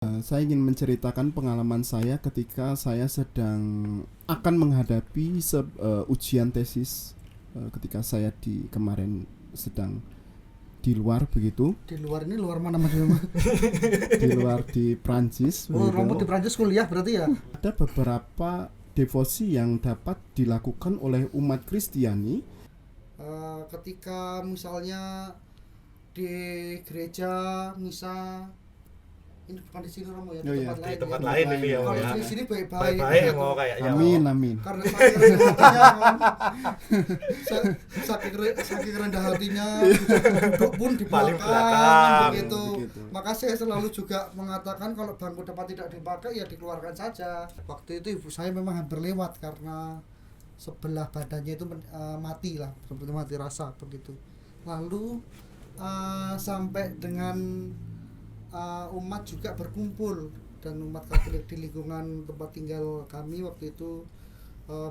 Saya ingin menceritakan pengalaman saya ketika saya sedang akan menghadapi ujian tesis, ketika saya kemarin sedang di luar begitu. Di luar ini luar mana Mas? Di luar di Prancis Oh, begitu. Romo di Prancis kuliah berarti ya? Ada beberapa devosi yang dapat dilakukan oleh umat Kristiani. Ketika misalnya di gereja misa, ini bukan di sini Romo ya, Oh, di iya. tempat Di lain tempat ya. lain ini ya, Kalau ya. di sini baik-baik. Baik-baik gitu. mau kayaknya. Amin, mau. amin. Karena saking rendah hatinya, saking rendah hatinya, duduk pun di Paling belakang, belakang, begitu. begitu. Maka saya selalu juga mengatakan kalau bangku depan tidak dipakai ya dikeluarkan saja. Waktu itu ibu saya memang hampir lewat karena sebelah badannya itu mati lah, seperti mati rasa begitu. Lalu sampai dengan umat juga berkumpul, dan umat Katolik di lingkungan tempat tinggal kami waktu itu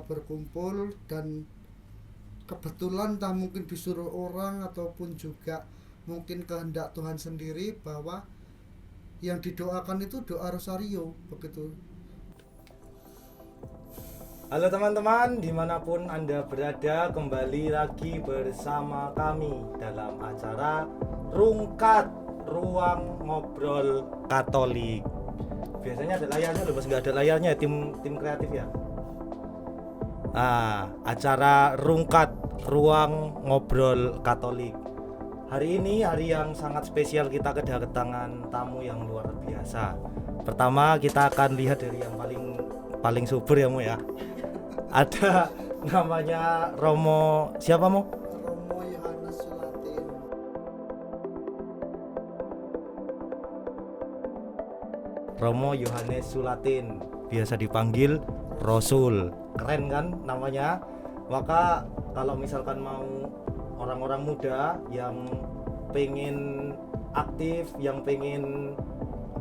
berkumpul, dan kebetulan entah mungkin disuruh orang ataupun juga mungkin kehendak Tuhan sendiri bahwa yang didoakan itu doa rosario begitu. Halo teman-teman, dimanapun Anda berada, kembali lagi bersama kami dalam acara Rungkat, Ruang Ngobrol Katolik. Biasanya ada layarnya, loh, nggak ada layarnya, tim kreatif ya. Acara Rungkat, Ruang Ngobrol Katolik. Hari ini hari yang sangat spesial, kita kedatangan tamu yang luar biasa. Pertama kita akan lihat dari yang paling subur ya Mo ya. Ada namanya Romo, siapa Mo? Romo Yohanes Sulatin. Romo Yohanes Sulatin, biasa dipanggil Rasul. Keren kan namanya? Maka kalau misalkan mau orang-orang muda yang pengen aktif, yang pengen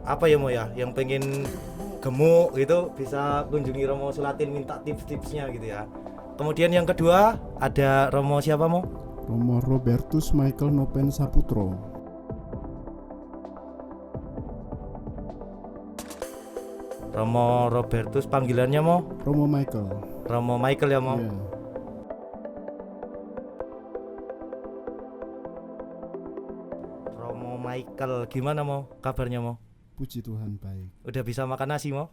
apa ya Mo ya, yang pengen gemuk gitu, bisa kunjungi Romo Sulatin, minta tips-tipsnya gitu ya. Kemudian yang kedua ada Romo siapa Mo? Romo Robertus Michael Nopen Saputro. Romo Robertus, panggilannya Mo? Romo Michael. Romo Michael ya Mo? Iya. Romo Michael, gimana Mo? Kabarnya Mo? Puji Tuhan baik. Udah bisa makan nasi Mo?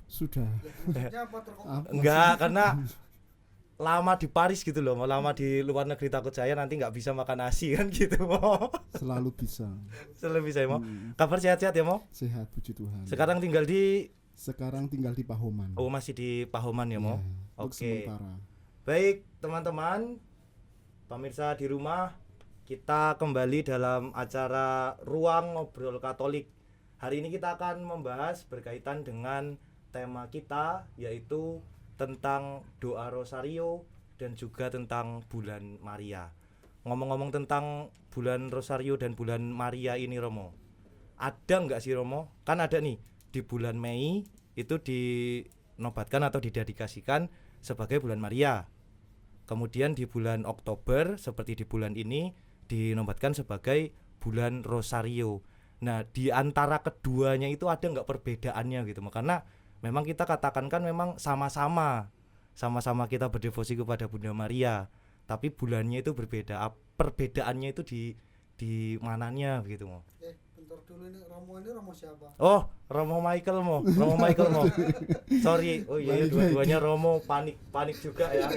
Sudah. Maksudnya apa Apa Enggak, sih? karena lama di Paris gitu loh, lama di luar negeri, takut saya nanti nggak bisa makan nasi kan gitu Mo. Selalu bisa. Selalu bisa ya Mo. Kabar sehat-sehat ya Mo? Sehat puji Tuhan. Sekarang tinggal di Tinggal di Pahoman. masih di Pahoman ya Mo. Untuk Oke. sementara. Baik teman-teman, pemirsa di rumah, kita kembali dalam acara Ruang Ngobrol Katolik. Hari ini kita akan membahas berkaitan dengan tema kita, yaitu tentang doa rosario dan juga tentang bulan Maria. Ngomong-ngomong tentang bulan rosario dan bulan Maria ini Romo, ada nggak sih Romo? Kan ada nih, di bulan Mei itu dinobatkan atau didedikasikan sebagai bulan Maria. Kemudian di bulan Oktober seperti di bulan ini dinobatkan sebagai bulan rosario. Nah, di antara keduanya itu ada nggak perbedaannya gitu? Karena memang kita katakan kan memang sama-sama kita berdevosi kepada Bunda Maria, tapi bulannya itu berbeda. Perbedaannya itu di mananya gitu Mo. bentar dulu, ini Romo siapa? Oh, Romo Michael Mo. Sorry. Oh iya, dua-duanya Romo, panik juga ya.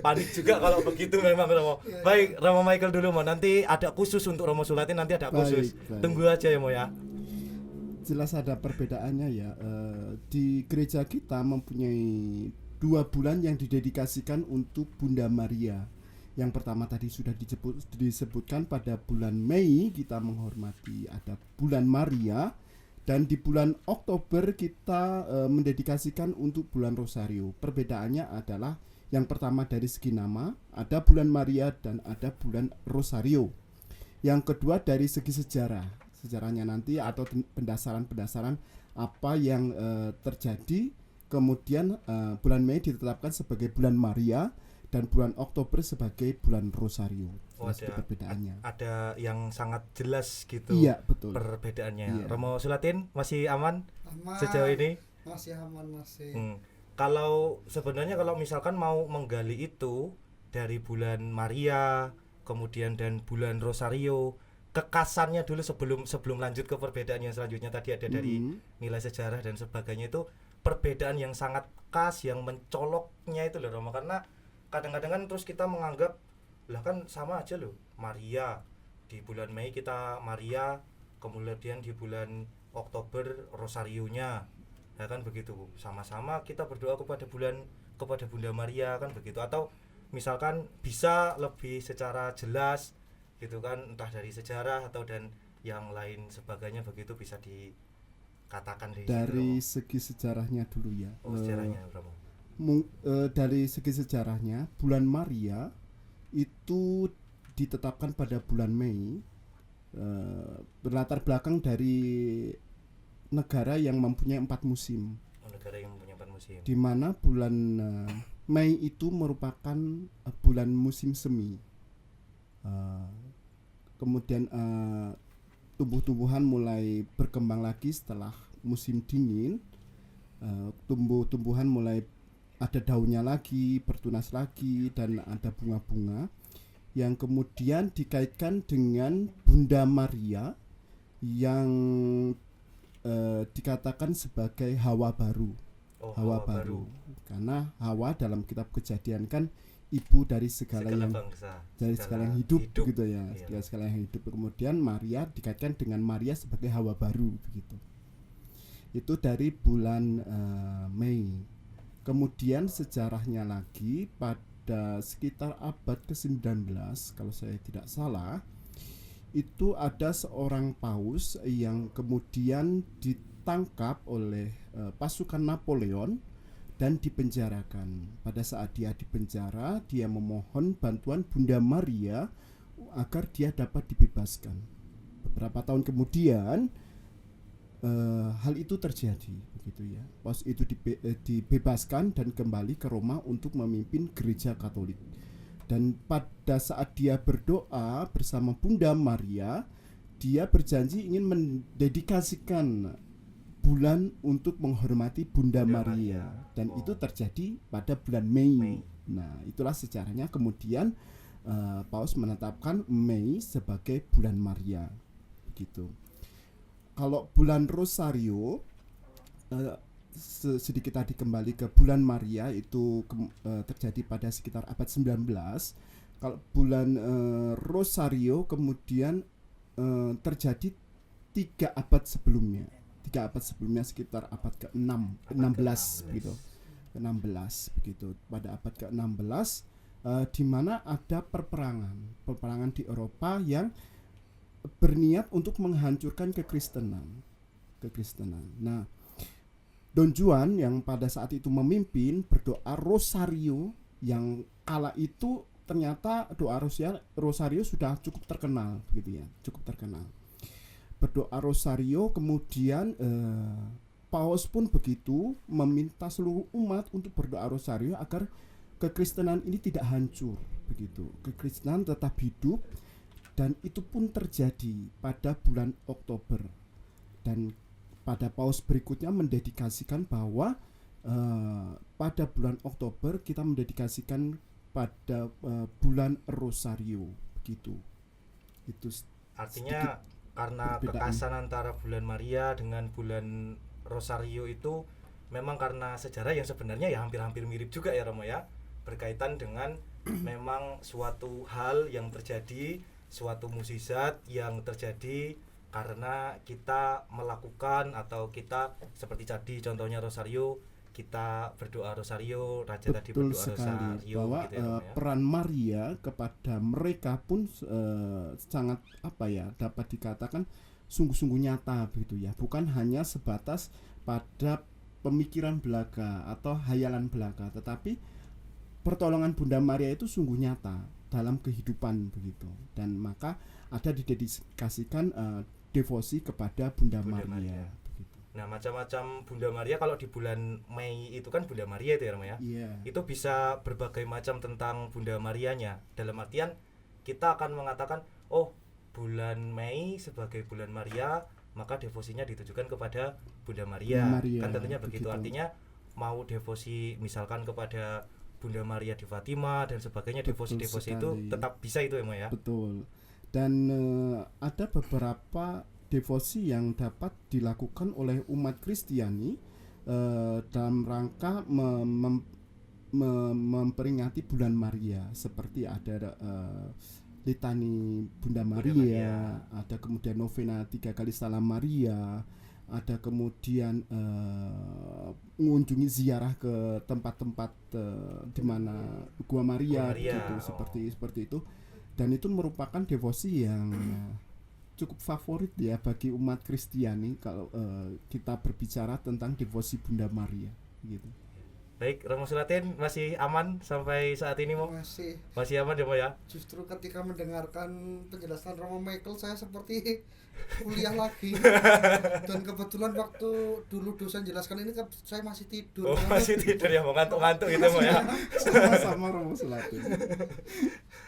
Panik juga kalau begitu memang Romo. Baik, Romo Michael dulu Mo. Nanti ada khusus untuk Romo Sulatin, nanti ada khusus. Baik. Tunggu aja ya Mo ya. Jelas ada perbedaannya ya. Di gereja kita mempunyai 2 bulan yang didedikasikan untuk Bunda Maria. Yang pertama tadi sudah disebutkan, pada bulan Mei kita menghormati ada bulan Maria, dan di bulan Oktober kita mendedikasikan untuk bulan Rosario. Perbedaannya adalah yang pertama dari segi nama, ada bulan Maria dan ada bulan Rosario. Yang kedua dari segi sejarahnya nanti, atau pendasaran apa yang terjadi. Kemudian bulan Mei ditetapkan sebagai bulan Maria, dan bulan Oktober sebagai bulan Rosario. Oh, Itu perbedaannya. Ada yang sangat jelas gitu. Iya, betul. Perbedaannya. Iya. Romo Sulatin masih aman Aman. sejauh ini? Masih aman, masih. Kalau sebenarnya kalau misalkan mau menggali itu dari bulan Maria kemudian dan bulan Rosario, kekasannya dulu sebelum lanjut ke perbedaan yang selanjutnya tadi ada dari nilai sejarah dan sebagainya, itu perbedaan yang sangat khas yang mencoloknya itu loh Romo, karena kadang-kadang kan terus kita menganggap lah kan sama aja loh, Maria di bulan Mei kita Maria, kemudian di bulan Oktober Rosarionya, ya kan begitu, sama-sama kita berdoa kepada Bunda Maria kan begitu. Atau misalkan bisa lebih secara jelas gitu kan, entah dari sejarah atau dan yang lain sebagainya begitu, bisa dikatakan dari segi sejarahnya dulu ya. Sejarahnya Romo. Dari segi sejarahnya bulan Maria itu ditetapkan pada bulan Mei, berlatar belakang dari negara yang mempunyai 4 musim. Negara yang mempunyai 4 musim. Di mana bulan Mei itu merupakan bulan musim semi. Kemudian tumbuh-tumbuhan mulai berkembang lagi setelah musim dingin. Tumbuh-tumbuhan mulai ada daunnya lagi, bertunas lagi, dan ada bunga-bunga yang kemudian dikaitkan dengan Bunda Maria yang dikatakan sebagai Hawa baru. Hawa baru. Karena Hawa dalam kitab Kejadian kan ibu dari segala yang bangsa, dari segala yang hidup gitu ya. Iya. Segala yang hidup. Kemudian Maria dikaitkan dengan Maria sebagai Hawa baru begitu. Itu dari bulan Mei. Kemudian sejarahnya lagi pada sekitar abad ke-19 kalau saya tidak salah, itu ada seorang paus yang kemudian ditangkap oleh pasukan Napoleon dan dipenjarakan. Pada saat dia dipenjara, dia memohon bantuan Bunda Maria agar dia dapat dibebaskan. Beberapa tahun kemudian hal itu terjadi, begitu ya. Paus itu dibebaskan dan kembali ke Roma untuk memimpin gereja Katolik. Dan pada saat dia berdoa bersama Bunda Maria, dia berjanji ingin mendedikasikan bulan untuk menghormati Bunda Maria. Dan itu terjadi pada bulan Mei. Nah, itulah sejarahnya. Kemudian Paus menetapkan Mei sebagai bulan Maria. Begitu. Kalau bulan Rosario, sedikit tadi kembali ke bulan Maria itu terjadi pada sekitar abad 19. Kalau bulan Rosario kemudian terjadi 3 abad sebelumnya. 3 abad sebelumnya sekitar abad ke-16 begitu. Ke-16 begitu. Pada abad ke-16 di mana ada peperangan di Eropa yang berniat untuk menghancurkan kekristenan. Nah, Don Juan yang pada saat itu memimpin berdoa Rosario, yang kala itu ternyata doa Rosario sudah cukup terkenal begitu ya, cukup terkenal. Berdoa Rosario, kemudian Paus pun begitu meminta seluruh umat untuk berdoa Rosario agar kekristenan ini tidak hancur begitu. Kekristenan tetap hidup, dan itu pun terjadi pada bulan Oktober. Dan pada Paus berikutnya mendedikasikan bahwa pada bulan Oktober kita mendedikasikan pada bulan Rosario begitu. Itu artinya karena perbedaan. kekasan antara bulan Maria dengan bulan Rosario itu memang karena sejarah yang sebenarnya ya hampir-hampir mirip juga ya Romo ya, berkaitan dengan memang suatu hal yang terjadi, suatu mukjizat yang terjadi karena kita melakukan, atau kita seperti tadi contohnya Rosario, kita berdoa Rosario, Raja tadi berdoa sekali, Rosario bahwa gitu ya, peran Maria kepada mereka pun sangat dapat dikatakan sungguh-sungguh nyata begitu ya, bukan hanya sebatas pada pemikiran belaka atau hayalan belaka, tetapi pertolongan Bunda Maria itu sungguh nyata dalam kehidupan begitu. Dan maka ada didedikasikan devosi kepada Bunda Maria. Begitu. Nah, macam-macam Bunda Maria kalau di bulan Mei itu kan Bunda Maria itu ya Romo ya. Iya. Itu bisa berbagai macam tentang Bunda Marianya. Dalam artian kita akan mengatakan, oh bulan Mei sebagai bulan Maria, maka devosinya ditujukan kepada Bunda Maria. Bunda Maria, Kan tentunya begitu. begitu. Artinya mau devosi misalkan kepada Bunda Maria di Fatima dan sebagainya, Betul devosi-devosi itu sekali. tetap bisa itu ya Mo ya. Betul. Dan ada beberapa devosi yang dapat dilakukan oleh umat Kristiani dalam rangka memperingati bulan Maria, seperti ada litani Bunda Maria, ada kemudian novena 3 kali Salam Maria, ada kemudian mengunjungi ziarah ke tempat-tempat di mana Gua Maria, gitu, seperti itu. Dan itu merupakan devosi yang cukup favorit ya bagi umat Kristiani kalau kita berbicara tentang devosi Bunda Maria, gitu. Baik, Romo Sulatin masih aman sampai saat ini Mo? Masih aman ya Mo ya? Justru ketika mendengarkan penjelasan Romo Michael, saya seperti kuliah lagi. Dan kebetulan waktu dulu dosen jelaskan ini saya masih tidur. Oh, masih tidur ya, mau ngantuk-ngantuk gitu Mo ya. Sama-sama Romo Sulatin.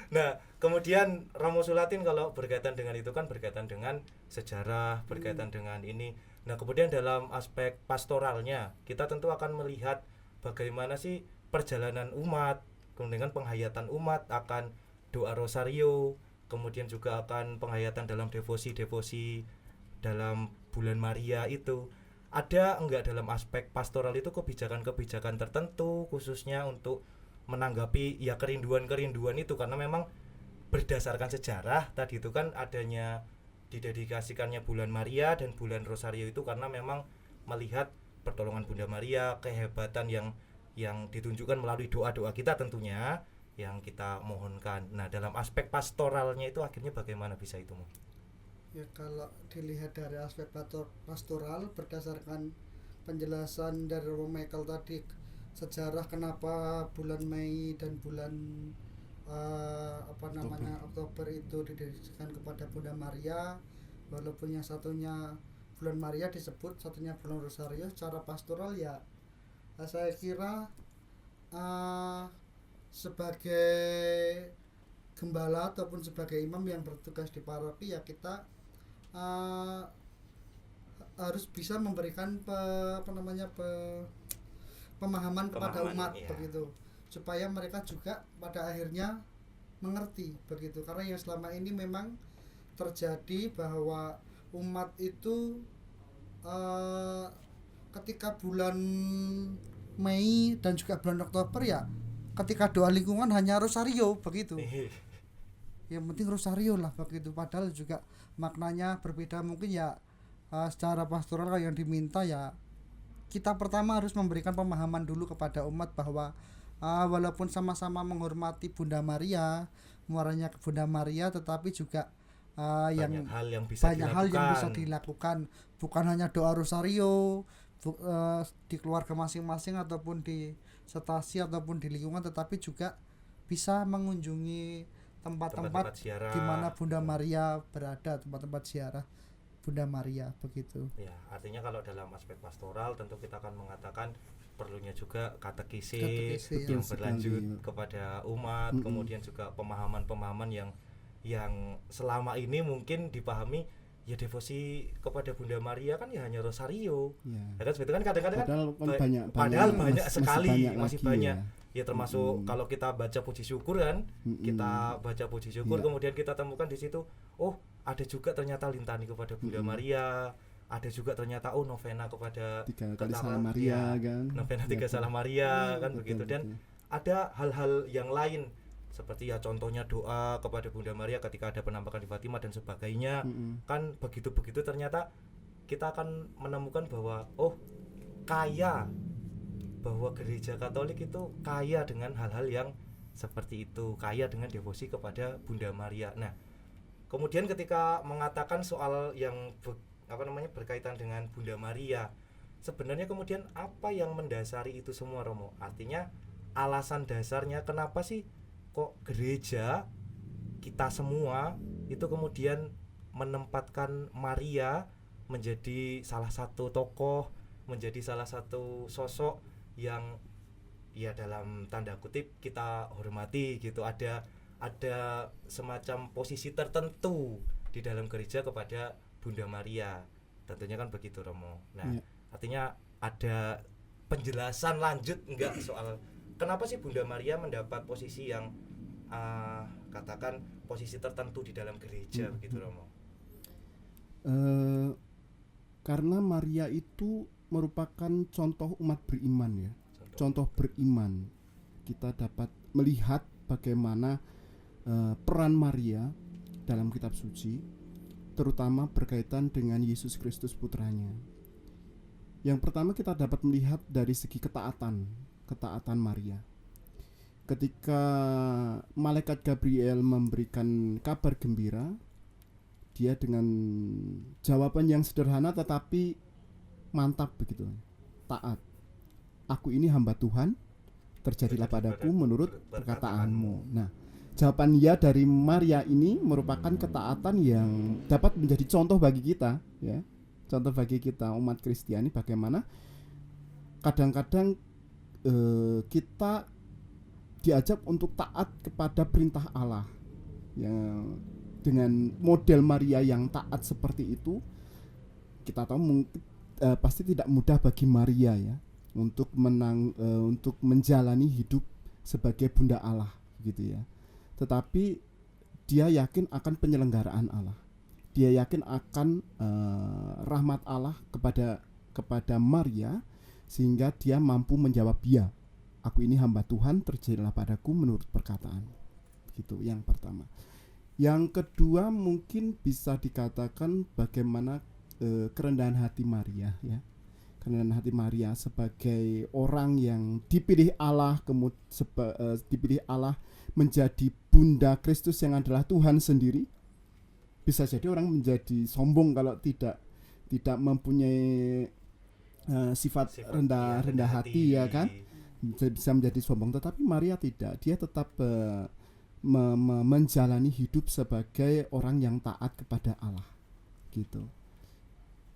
Nah, kemudian Romo Sulatin kalau berkaitan dengan itu kan berkaitan dengan sejarah, berkaitan dengan ini. Nah, kemudian dalam aspek pastoralnya, kita tentu akan melihat bagaimana sih perjalanan umat, kemudian penghayatan umat akan doa rosario, kemudian juga akan penghayatan dalam devosi-devosi dalam bulan Maria itu. Ada enggak dalam aspek pastoral itu kebijakan-kebijakan tertentu khususnya untuk menanggapi ya kerinduan-kerinduan itu, karena memang berdasarkan sejarah tadi itu kan adanya didedikasikannya bulan Maria dan bulan Rosario itu karena memang melihat pertolongan Bunda Maria, kehebatan yang ditunjukkan melalui doa-doa kita tentunya yang kita mohonkan. Nah, dalam aspek pastoralnya itu akhirnya bagaimana bisa itu? Ya, kalau dilihat dari aspek pastoral berdasarkan penjelasan dari Romo Michael tadi, sejarah kenapa bulan Mei dan bulan Oktober itu didedikasikan kepada Bunda Maria, walaupun yang satunya bulan Maria disebut, satunya bulan Rosario. Secara pastoral ya saya kira sebagai gembala ataupun sebagai imam yang bertugas di paroki ya kita harus bisa memberikan pemahaman kepada umat ya, begitu, supaya mereka juga pada akhirnya mengerti begitu. Karena yang selama ini memang terjadi bahwa umat itu ketika bulan Mei dan juga bulan Oktober ya ketika doa lingkungan hanya rosario begitu. Yang penting rosario lah begitu, padahal juga maknanya berbeda. Mungkin ya secara pastoral yang diminta ya kita pertama harus memberikan pemahaman dulu kepada umat bahwa walaupun sama-sama menghormati Bunda Maria, muaranya ke Bunda Maria, tetapi juga banyak hal yang bisa dilakukan, bukan hanya doa rosario di keluarga masing-masing ataupun di stasi ataupun di lingkungan, tetapi juga bisa mengunjungi tempat-tempat di mana Bunda Maria berada, tempat-tempat ziarah Bunda Maria begitu. Ya, artinya kalau dalam aspek pastoral tentu kita akan mengatakan perlunya juga katekisi yang berlanjut kepada umat, kemudian juga pemahaman-pemahaman yang selama ini mungkin dipahami ya devosi kepada Bunda Maria kan ya hanya rosario. Ya kan seperti kan kadang-kadang padahal banyak sekali, masih banyak. Ya termasuk kalau kita baca puji syukur kan, kita baca puji syukur kemudian kita temukan di situ, oh ada juga ternyata lintani kepada Bunda Maria, ada juga ternyata novena kepada 3 kali Salam Maria kan. Novena 3 Salam Maria kan begitu, dan ada hal-hal yang lain seperti ya contohnya doa kepada Bunda Maria ketika ada penampakan di Fatima dan sebagainya. Kan begitu-begitu ternyata kita akan menemukan bahwa kaya, bahwa gereja Katolik itu kaya dengan hal-hal yang seperti itu, kaya dengan devosi kepada Bunda Maria. Nah, kemudian ketika mengatakan soal yang berkaitan dengan Bunda Maria, sebenarnya kemudian apa yang mendasari itu semua, Romo? Artinya alasan dasarnya kenapa sih kok gereja kita semua itu kemudian menempatkan Maria menjadi salah satu tokoh, menjadi salah satu sosok yang ya dalam tanda kutip kita hormati gitu. Ada semacam posisi tertentu di dalam gereja kepada Bunda Maria. Tentunya kan begitu Romo. Nah, Iya. artinya ada penjelasan lanjut enggak soal kenapa sih Bunda Maria mendapat posisi yang katakan posisi tertentu di dalam gereja begitu Romo. Karena Maria itu merupakan contoh umat beriman ya. Contoh beriman. Kita dapat melihat bagaimana peran Maria dalam kitab suci, terutama berkaitan dengan Yesus Kristus putranya. Yang pertama kita dapat melihat dari segi ketaatan Maria. Ketika malaikat Gabriel memberikan kabar gembira, dia dengan jawaban yang sederhana tetapi mantap begitu, taat. Aku ini hamba Tuhan, terjadilah padaku menurut perkataanmu. Nah, jawaban ya dari Maria ini merupakan ketaatan yang dapat menjadi contoh bagi kita, ya. Contoh bagi kita umat Kristiani bagaimana kadang-kadang kita diajak untuk taat kepada perintah Allah. Yang dengan model Maria yang taat seperti itu, kita tahu pasti tidak mudah bagi Maria ya untuk untuk menjalani hidup sebagai Bunda Allah gitu ya. Tetapi dia yakin akan penyelenggaraan Allah. Dia yakin akan rahmat Allah kepada Maria, sehingga dia mampu menjawab, ya, aku ini hamba Tuhan, terjadilah padaku menurut perkataan. Gitu yang pertama. Yang kedua mungkin bisa dikatakan bagaimana kerendahan hati Maria ya. Kerendahan hati Maria sebagai orang yang dipilih Allah, dipilih Allah menjadi Bunda Kristus yang adalah Tuhan sendiri. Bisa jadi orang menjadi sombong kalau tidak mempunyai sifat rendah hati ya kan, bisa menjadi sombong. Tetapi Maria tidak, dia tetap menjalani hidup sebagai orang yang taat kepada Allah gitu.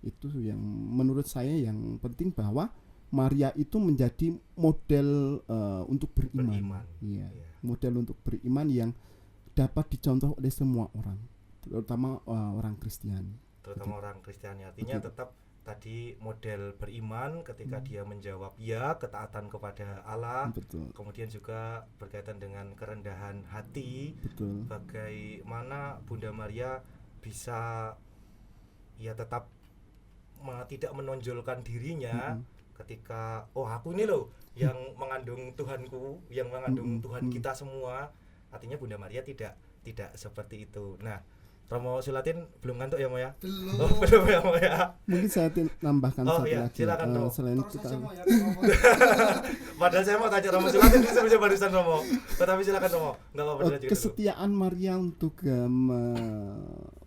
Itu yang menurut saya yang penting, bahwa Maria itu menjadi model untuk beriman. Iya, model untuk beriman yang dapat dicontoh oleh semua orang, terutama orang Kristiani. Orang Kristiani artinya tetap tadi model beriman ketika dia menjawab ya, ketaatan kepada Allah. Betul. Kemudian juga berkaitan dengan kerendahan hati. Betul. Bagaimana Bunda Maria bisa ya tetap tidak menonjolkan dirinya ketika aku ini loh yang mengandung Tuhanku, yang mengandung Tuhan kita semua. Artinya Bunda Maria tidak seperti itu. Nah, Romo Sulatin belum ngantuk ya Mo ya? Belum ya Mo ya? Mungkin saya tambahkan satu iya, lagi. Silakan Romo. Selain Terus kita aja, Mo, ya, padahal saya mau tanya Romo Sulatin bisa barusan Romo. Tetapi silakan Romo. Enggak apa-apa juga. Kesetiaan Maria untuk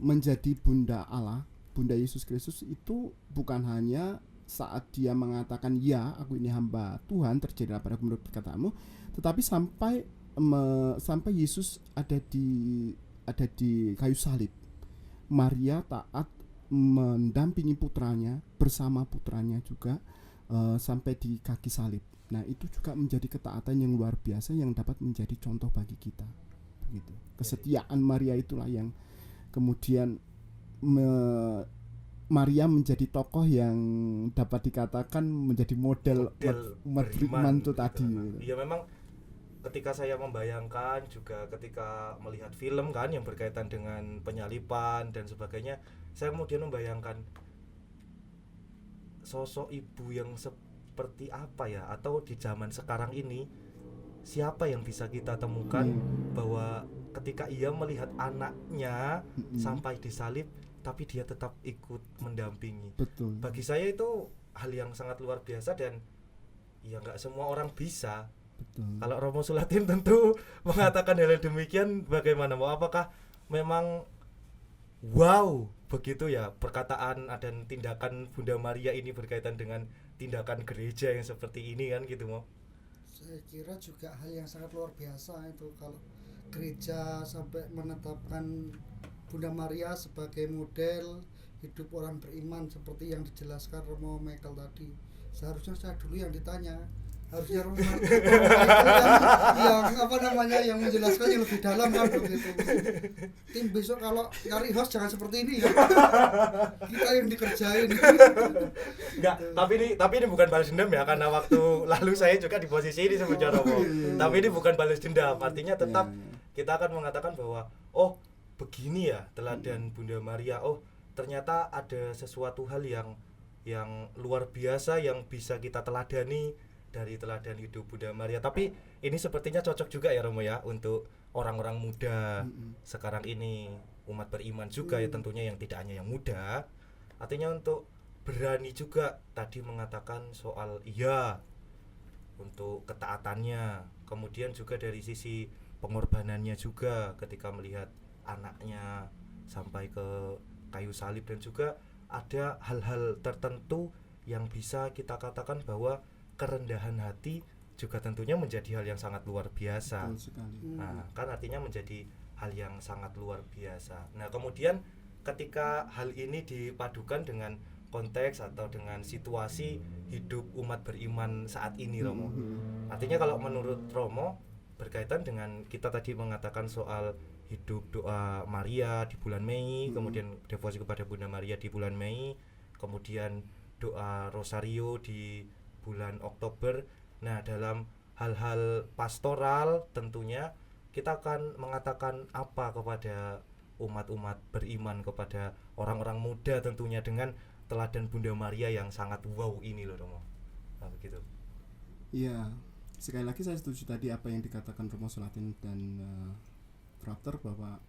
menjadi Bunda Allah, Bunda Yesus Kristus itu bukan hanya saat dia mengatakan ya, aku ini hamba Tuhan, terjadilah padaku menurut perkataanmu, tetapi sampai Yesus ada di kayu salib. Maria taat mendampingi putranya, bersama putranya juga sampai di kaki salib. Nah, itu juga menjadi ketaatan yang luar biasa yang dapat menjadi contoh bagi kita. Begitu. Kesetiaan Maria itulah yang kemudian Maria menjadi tokoh yang dapat dikatakan menjadi model umat beriman itu tadi. Iya, memang ketika saya membayangkan juga ketika melihat film kan yang berkaitan dengan penyaliban dan sebagainya, saya kemudian membayangkan sosok ibu yang seperti apa ya, atau di zaman sekarang ini siapa yang bisa kita temukan bahwa ketika ia melihat anaknya sampai disalib tapi dia tetap ikut mendampingi. Betul. Bagi saya itu hal yang sangat luar biasa dan ya nggak semua orang bisa. Betul. Kalau Romo Sulatin tentu mengatakan hal demikian, bagaimana? Apakah memang wow begitu ya perkataan dan tindakan Bunda Maria ini berkaitan dengan tindakan gereja yang seperti ini kan gitu Mo? Saya kira juga hal yang sangat luar biasa itu kalau gereja sampai menetapkan Bunda Maria sebagai model hidup orang beriman seperti yang dijelaskan Romo Michael tadi. Seharusnya saya dulu yang ditanya, harusnya Romo yang menjelaskan yang lebih dalam kan begitu. Tim besok kalau cari host jangan seperti ini ya. Kita yang dikerjain. Enggak, tapi ini bukan balas dendam ya, karena waktu lalu saya juga di posisi ini sebenarnya Romo. Tapi ini bukan balas dendam, artinya tetap kita akan mengatakan bahwa oh begini ya teladan Bunda Maria, oh ternyata ada sesuatu hal yang luar biasa yang bisa kita teladani dari teladan hidup Bunda Maria. Tapi ini sepertinya cocok juga ya Romo ya untuk orang-orang muda sekarang ini, umat beriman juga ya tentunya, yang tidak hanya yang muda, artinya untuk berani juga tadi mengatakan soal iya untuk ketaatannya, kemudian juga dari sisi pengorbanannya juga ketika melihat anaknya sampai ke kayu salib, dan juga ada hal-hal tertentu yang bisa kita katakan bahwa kerendahan hati juga tentunya menjadi hal yang sangat luar biasa. Nah, kan artinya menjadi hal yang sangat luar biasa. Nah, kemudian ketika hal ini dipadukan dengan konteks atau dengan situasi hidup umat beriman saat ini Romo. Artinya kalau menurut Romo berkaitan dengan kita tadi mengatakan soal hidup doa Maria di bulan Mei, kemudian devosi kepada Bunda Maria di bulan Mei, kemudian doa Rosario di bulan Oktober. Nah, dalam hal-hal pastoral tentunya kita akan mengatakan apa kepada umat-umat beriman, kepada orang-orang muda tentunya dengan teladan Bunda Maria yang sangat wow ini loh Romo. Nah, begitu. Iya, sekali lagi saya setuju tadi apa yang dikatakan Romo Sulatin dan Frater, bahwa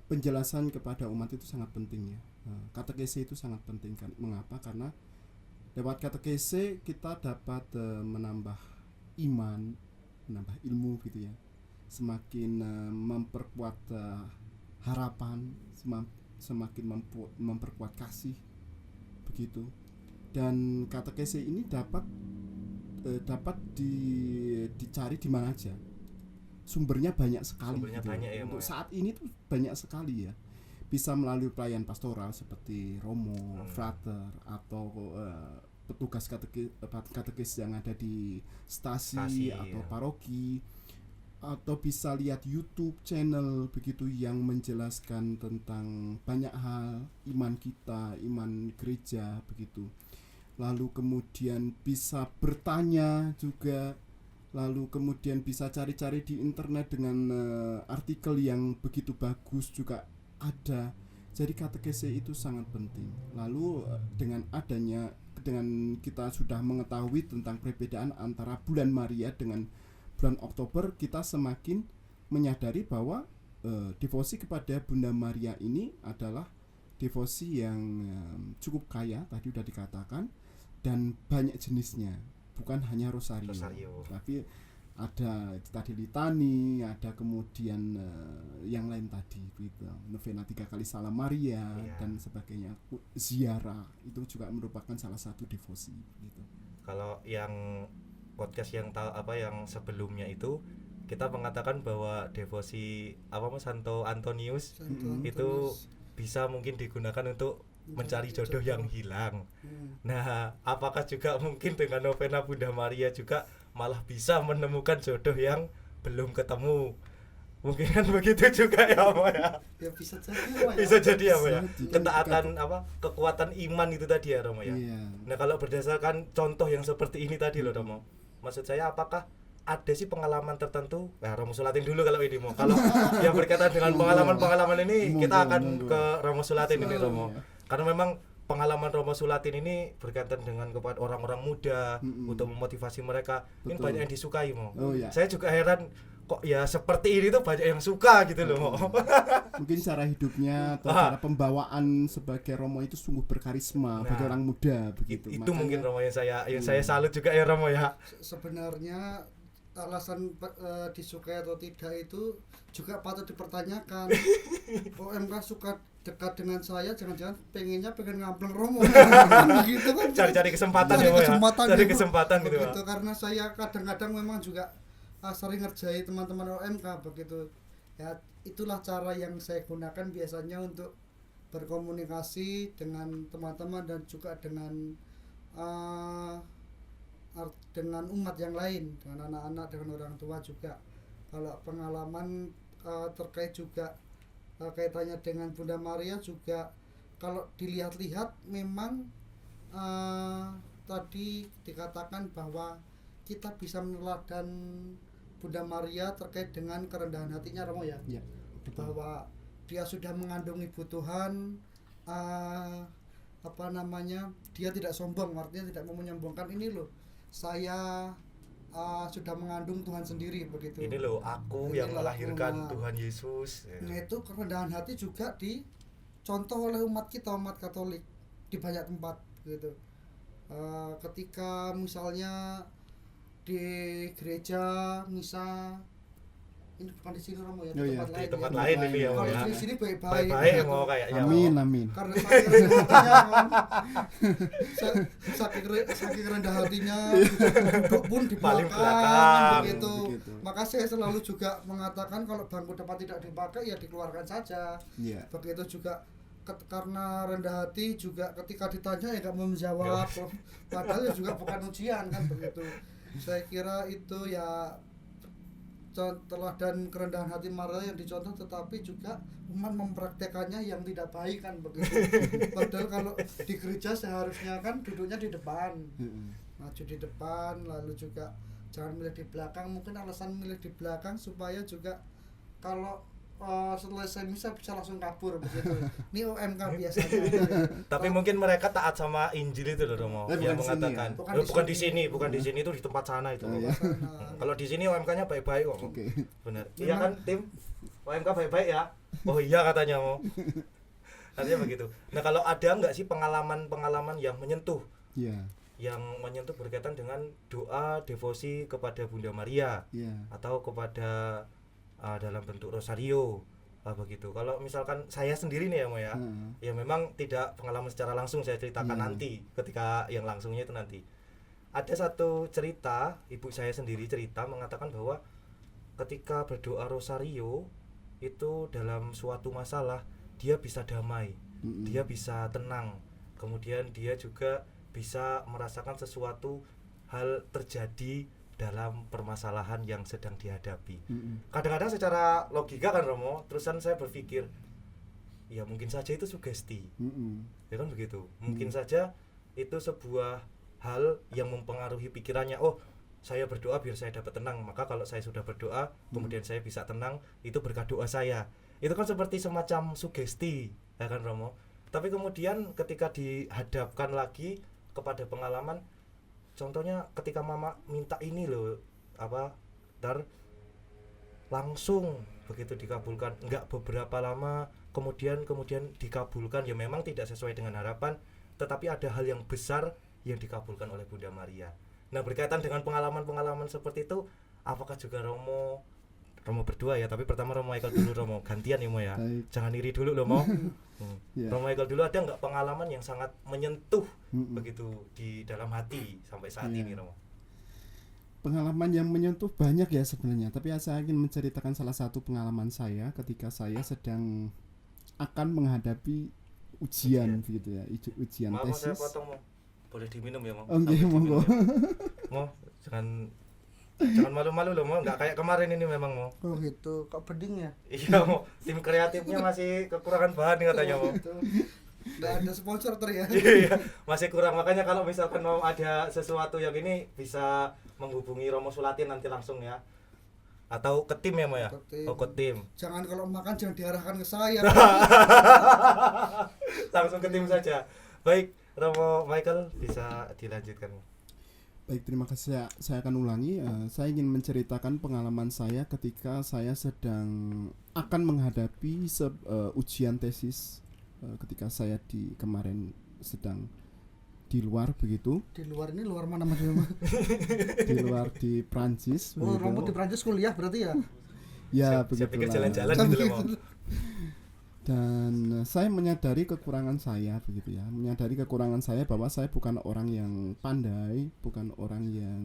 penjelasan kepada umat itu sangat penting ya. Katekese itu sangat penting kan. Mengapa? Karena lewat katekese kita dapat menambah iman, menambah ilmu gitu ya. Semakin memperkuat harapan, semakin memperkuat kasih begitu. Dan katekese ini dapat dicari di mana aja. Sumbernya banyak sekali gitu. Banyak ya, untuk saat ini tuh banyak sekali ya. Bisa melalui pelayan pastoral seperti Romo, Frater, atau petugas katekis yang ada di stasi atau paroki, atau bisa lihat YouTube channel begitu yang menjelaskan tentang banyak hal iman kita, iman gereja begitu. Lalu kemudian bisa bertanya juga, lalu kemudian bisa cari-cari di internet dengan artikel yang begitu bagus juga ada. Jadi katekese itu sangat penting. Lalu dengan kita sudah mengetahui tentang perbedaan antara bulan Maria dengan bulan Oktober, kita semakin menyadari bahwa devosi kepada Bunda Maria ini adalah devosi yang cukup kaya, tadi sudah dikatakan, dan banyak jenisnya. Bukan hanya rosario. Tapi ada tadi litani, ada kemudian yang lain tadi gitu, novena 3 kali Salam Maria dan sebagainya, ziarah itu juga merupakan salah satu devosi gitu. Kalau yang podcast yang yang sebelumnya itu kita mengatakan bahwa devosi Santo Antonius itu bisa mungkin digunakan untuk mencari jodoh yang hilang. Nah, apakah juga mungkin dengan novena Bunda Maria juga malah bisa menemukan jodoh yang belum ketemu? Mungkin kan begitu juga ya, Pak ya. Ya bisa jadi ya. Bisa jadi ya, Pak ya. Ketaatan kekuatan iman itu tadi ya, Romo ya. Nah, kalau berdasarkan contoh yang seperti ini tadi loh, Romo. Maksud saya apakah ada sih pengalaman tertentu? Romo Sulatin dulu kalau ini mau. Kalau yang berkaitan dengan pengalaman-pengalaman ini kita akan ke Romo Sulatin ini, Romo. Karena memang pengalaman Romo Sulatin ini berkaitan dengan kepada orang-orang muda untuk memotivasi mereka. Ini banyak yang disukai, Mo. Saya juga heran kok ya seperti ini tuh banyak yang suka gitu loh, Mo. Mungkin cara hidupnya atau cara pembawaan sebagai Romo itu sungguh berkarisma bagi orang muda begitu. Itu makanya, mungkin Romo yang saya salut juga ya, Romo ya. Sebenarnya alasan disukai atau tidak itu juga patut dipertanyakan. OMK suka dekat dengan saya, jangan-jangan pengen ngampleng Romo gitu kan, cari kesempatan ya, cari kesempatan gitu begitu, karena saya kadang-kadang memang juga sering ngerjai teman-teman OMK begitu ya. Itulah cara yang saya gunakan biasanya untuk berkomunikasi dengan teman-teman dan juga dengan umat yang lain, dengan anak-anak, dengan orang tua juga. Kalau pengalaman terkait juga kaitannya dengan Bunda Maria juga, kalau dilihat-lihat memang tadi dikatakan bahwa kita bisa meneladani Bunda Maria terkait dengan kerendahan hatinya, Romo ya. Ya, betul. Bahwa dia sudah mengandung ibu Tuhan, dia tidak sombong, artinya tidak mau menyombongkan, ini loh saya sudah mengandung Tuhan sendiri, begitu. Ini loh aku Ini yang loh melahirkan aku, Tuhan Yesus. Nah itu kerendahan hati juga dicontoh oleh umat kita, umat Katolik di banyak tempat gitu. Ketika misalnya di gereja misa, ini bukan di sini Romo ya, di Oh, iya. tempat Di lain tempat ya. lain ini ya. Kalau ya. di sini baik-baik Baik-baik gitu. mau kayaknya. Amin, mau. amin. Karena saking rendah hatinya kan, saking rendah hatinya, duduk pun di Paling belakang belakang. begitu. Begitu. Maka saya selalu juga mengatakan kalau bangku depan tidak dipakai ya dikeluarkan saja. Iya. Begitu juga karena rendah hati juga ketika ditanya ya nggak mau menjawab, padahal ya juga bukan ujian kan, begitu. Saya kira itu ya teladan kerendahan hati Maria yang dicontoh, tetapi juga umat mempraktekannya yang tidak baik kan, begitu. Padahal kalau di gereja seharusnya kan duduknya di depan, maju di depan, lalu juga jangan milih di belakang. Mungkin alasan milih di belakang supaya juga kalau selesai misa bisa langsung kabur, begitu. Ini OMK biasanya. Tapi mungkin mereka taat sama Injil itu loh Romo, yang Bukan di sini mengatakan ya? bukan di sini itu di tempat sana itu. Oh, Romo. iya. Kalau di sini OMK-nya baik-baik kok. Oke. Benar. Iya kan tim? OMK baik-baik ya? Oh iya katanya mau. Artinya begitu. Nah, kalau ada enggak sih pengalaman yang menyentuh? Iya. Yang menyentuh berkaitan dengan doa devosi kepada Bunda Maria Iya. atau kepada dalam bentuk rosario begitu. Kalau misalkan saya sendiri nih ya Mo ya, ya memang tidak pengalaman secara langsung, saya ceritakan nanti ketika yang langsungnya itu nanti. Ada satu cerita, ibu saya sendiri cerita mengatakan bahwa ketika berdoa rosario itu dalam suatu masalah dia bisa damai, dia bisa tenang, kemudian dia juga bisa merasakan sesuatu hal terjadi dalam permasalahan yang sedang dihadapi. Kadang-kadang secara logika kan Romo, terusan saya berpikir ya mungkin saja itu sugesti. Ya kan begitu. Mungkin saja itu sebuah hal yang mempengaruhi pikirannya. Oh, saya berdoa biar saya dapat tenang. Maka kalau saya sudah berdoa, kemudian saya bisa tenang, itu berkat doa saya. Itu kan seperti semacam sugesti, ya kan Romo. Tapi kemudian ketika dihadapkan lagi kepada pengalaman, contohnya ketika mama minta ini loh langsung begitu dikabulkan, enggak beberapa lama kemudian dikabulkan, ya memang tidak sesuai dengan harapan, tetapi ada hal yang besar yang dikabulkan oleh Bunda Maria. Nah, berkaitan dengan pengalaman-pengalaman seperti itu, apakah juga Romo berdua ya, tapi pertama Romo Michael dulu. Romo gantian ya Mo ya. Baik. Jangan iri dulu loh Mo. Yeah. Romo Michael dulu, ada nggak pengalaman yang sangat menyentuh begitu di dalam hati sampai saat ini Romo? Pengalaman yang menyentuh banyak ya sebenarnya, tapi saya ingin menceritakan salah satu pengalaman saya ketika saya sedang akan menghadapi ujian begitu ya, ujian Maaf tesis. saya potong Mo. Boleh diminum ya Mo? Oh, nggih, monggo. Mo, jangan malu-malu loh Mo, nggak kayak kemarin ini memang Mo. Oh gitu, kok beding ya? Iya Mo, tim kreatifnya masih kekurangan bahan nih katanya Mo. Nggak ada sponsor ya. Iya, masih kurang, makanya kalau misalkan mau ada sesuatu yang ini bisa menghubungi Romo Sulatin nanti langsung ya. Atau ke tim ya Mo ya? Oh, ke tim. Jangan kalau makan jangan diarahkan ke saya. Langsung ke tim saja. Baik, Romo Michael bisa dilanjutkan. Baik, terima kasih. Saya akan ulangi. Saya ingin menceritakan pengalaman saya ketika saya sedang akan menghadapi ujian tesis ketika saya kemarin sedang di luar begitu. Di luar ini luar mana maksudnya? Di luar di Prancis. Oh, Romo di Prancis kuliah berarti ya? Ya, Saya pikir begitulah. jalan-jalan gitu loh Mo. Dan saya menyadari kekurangan saya begitu ya, menyadari kekurangan saya bahwa saya bukan orang yang pandai, bukan orang yang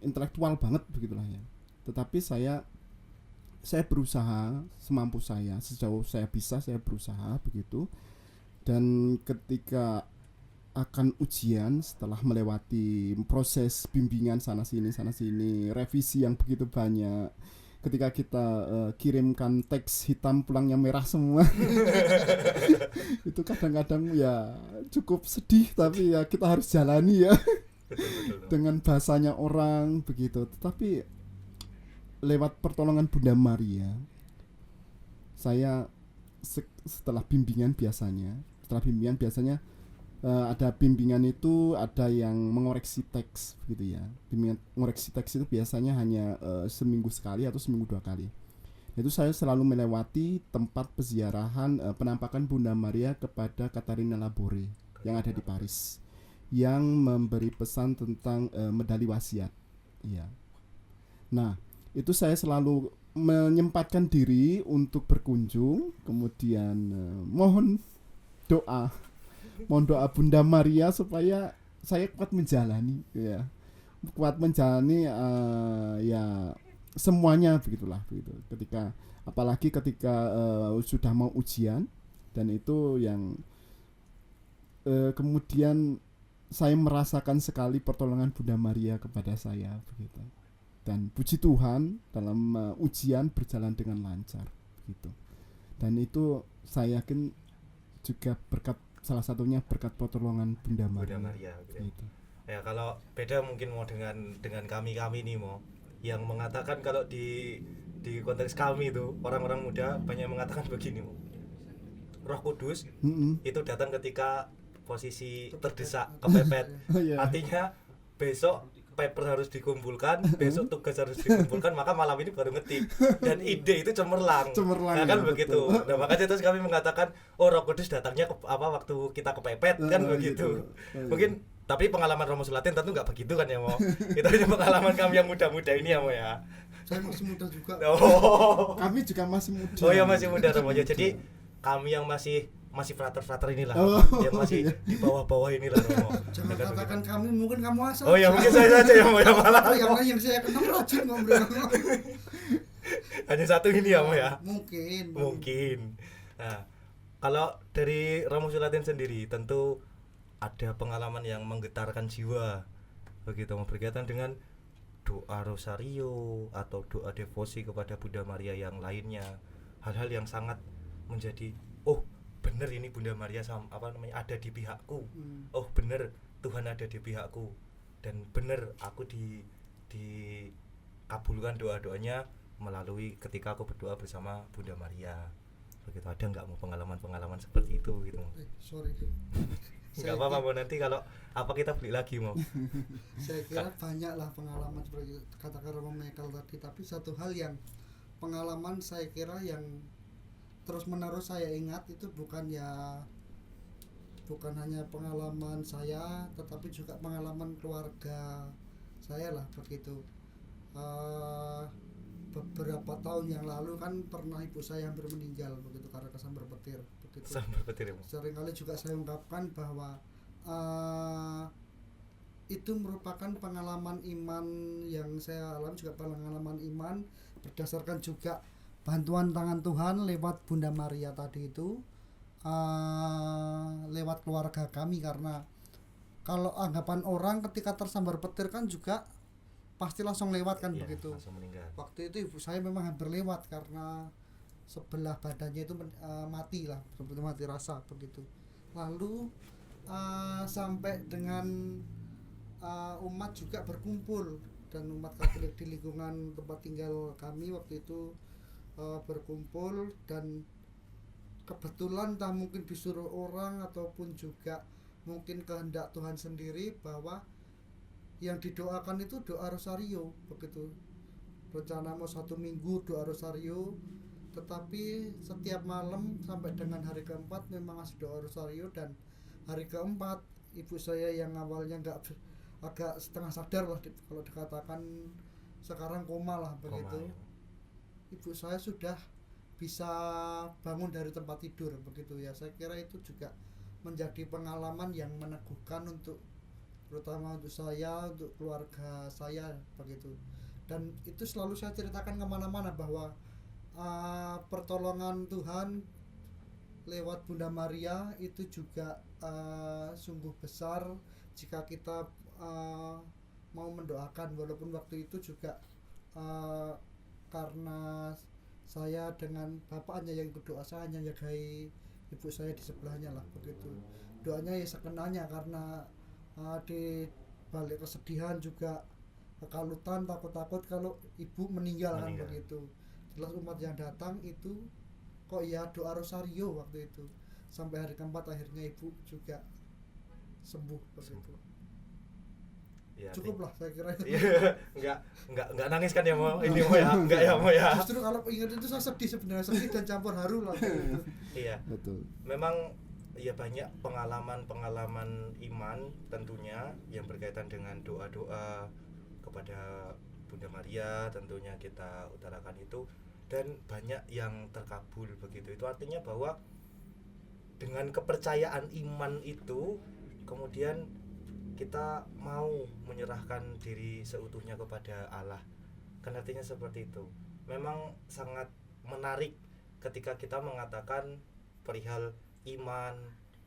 intelektual banget begitulah ya. Tetapi saya saya berusaha semampu saya, sejauh saya bisa saya berusaha begitu. Dan ketika akan ujian, setelah melewati proses bimbingan sana sini revisi yang begitu banyak, ketika kita kirimkan teks hitam pulangnya merah semua itu kadang-kadang ya cukup sedih, tapi ya kita harus jalani ya. Betul. Dengan bahasanya orang begitu. Tetapi lewat pertolongan Bunda Maria, saya setelah bimbingan biasanya ada bimbingan itu, ada yang mengoreksi teks gitu ya. Bimbingan mengoreksi teks itu biasanya hanya seminggu sekali atau seminggu 2 kali. Itu saya selalu melewati tempat peziarahan penampakan Bunda Maria kepada Katarina Labore yang ada di Paris, yang memberi pesan tentang medali wasiat. Ya. Nah, itu saya selalu menyempatkan diri untuk berkunjung, kemudian mohon doa Bunda Maria supaya saya kuat menjalani ya. Ya semuanya begitulah begitu. Apalagi ketika sudah mau ujian, dan itu yang kemudian saya merasakan sekali pertolongan Bunda Maria kepada saya begitu. Dan puji Tuhan dalam ujian berjalan dengan lancar begitu. Dan itu saya yakin juga salah satunya berkat pertolongan Bunda Maria gitu. Ya, kalau beda mungkin mau dengan kami nih mau yang mengatakan kalau di konteks kami itu orang-orang muda banyak mengatakan begini mau, Roh Kudus itu datang ketika posisi terdesak, kepepet. Artinya besok paper harus dikumpulkan, besok tugas harus dikumpulkan, maka malam ini baru ngetik. Dan ide itu cemerlang nah kan ya, begitu. Betul. Nah makanya terus kami mengatakan, oh Roh Kudus datangnya waktu kita kepepet kan begitu. Mungkin tapi pengalaman Romo Sulatin tentu nggak begitu kan ya Mo. Itu hanya pengalaman kami yang muda-muda ini ya Mo ya. Saya masih muda juga. Kami juga masih muda. Oh ya masih muda Romo. Jadi kami yang masih frater inilah, yang masih di bawah inilah Romo. Jangan katakan kami, mungkin kamu asal. Oh ya mungkin saya saja yang mau malah. Oh yang lain yang saya kenal rajin ngobrol. Hanya satu ini ya Mo ya. Mungkin. Nah, kalau dari Romo Sulatin sendiri tentu ada pengalaman yang menggetarkan jiwa begitu, berkaitan dengan doa rosario atau doa devosi kepada Bunda Maria yang lainnya, hal-hal yang sangat menjadi bener ini Bunda Maria ada di pihakku. Oh bener Tuhan ada di pihakku, dan bener aku dikabulkan doa-doanya melalui ketika aku berdoa bersama Bunda Maria begitu. Ada nggak mau pengalaman seperti itu gitu? Sorry. Nggak apa-apa Mo, nanti kalau kita beli lagi Mo. Saya kira banyak lah pengalaman seperti katakan Romo Michael tadi, tapi satu hal yang pengalaman saya kira yang terus menerus saya ingat itu bukan hanya pengalaman saya, tetapi juga pengalaman keluarga saya lah begitu. Beberapa tahun yang lalu kan pernah ibu saya hampir meninggal begitu karena kesambar petir begitu. Sambar petir ya. Seringkali juga saya ungkapkan bahwa itu merupakan pengalaman iman yang saya alami, juga pengalaman iman berdasarkan juga bantuan tangan Tuhan lewat Bunda Maria tadi itu, lewat keluarga kami. Karena kalau anggapan orang ketika tersambar petir kan juga pasti langsung lewat kan begitu. Waktu itu ibu saya memang hampir lewat karena sebelah badannya itu mati lah, seperti mati rasa begitu. Lalu sampai dengan umat juga berkumpul, dan umat Katolik di lingkungan tempat tinggal kami waktu itu berkumpul, dan kebetulan entah mungkin disuruh orang ataupun juga mungkin kehendak Tuhan sendiri bahwa yang didoakan itu doa rosario begitu. Rencana mau 1 minggu doa rosario, tetapi setiap malam sampai dengan hari keempat memang masih doa rosario. Dan hari keempat ibu saya yang awalnya agak setengah sadar lah kalau dikatakan sekarang koma lah begitu, ibu saya sudah bisa bangun dari tempat tidur begitu ya. Saya kira itu juga menjadi pengalaman yang meneguhkan terutama untuk saya, untuk keluarga saya begitu. Dan itu selalu saya ceritakan kemana-mana bahwa pertolongan Tuhan lewat Bunda Maria itu juga sungguh besar jika kita mau mendoakan, walaupun waktu itu juga karena saya dengan bapaknya yang ikut doa, saya hanya jagai ibu saya di sebelahnya lah begitu. Doanya ya sekenanya karena di balik kesedihan juga kekalutan, takut-takut kalau ibu meninggal kan begitu. Jelas umat yang datang itu kok ya doa rosario waktu itu sampai hari keempat akhirnya ibu juga sembuh begitu. Ya, cukup lah saya kira. Enggak nangis kan ya mau ini mau ya enggak ya mau ya. Justru kalau ingat itu saya sedih sebenarnya, sedih dan campur haru lah. Iya. Betul. Memang ya banyak pengalaman iman tentunya yang berkaitan dengan doa-doa kepada Bunda Maria tentunya kita utarakan itu, dan banyak yang terkabul begitu. Itu artinya bahwa dengan kepercayaan iman itu kemudian kita mau menyerahkan diri seutuhnya kepada Allah. Kan artinya seperti itu. Memang sangat menarik ketika kita mengatakan perihal iman,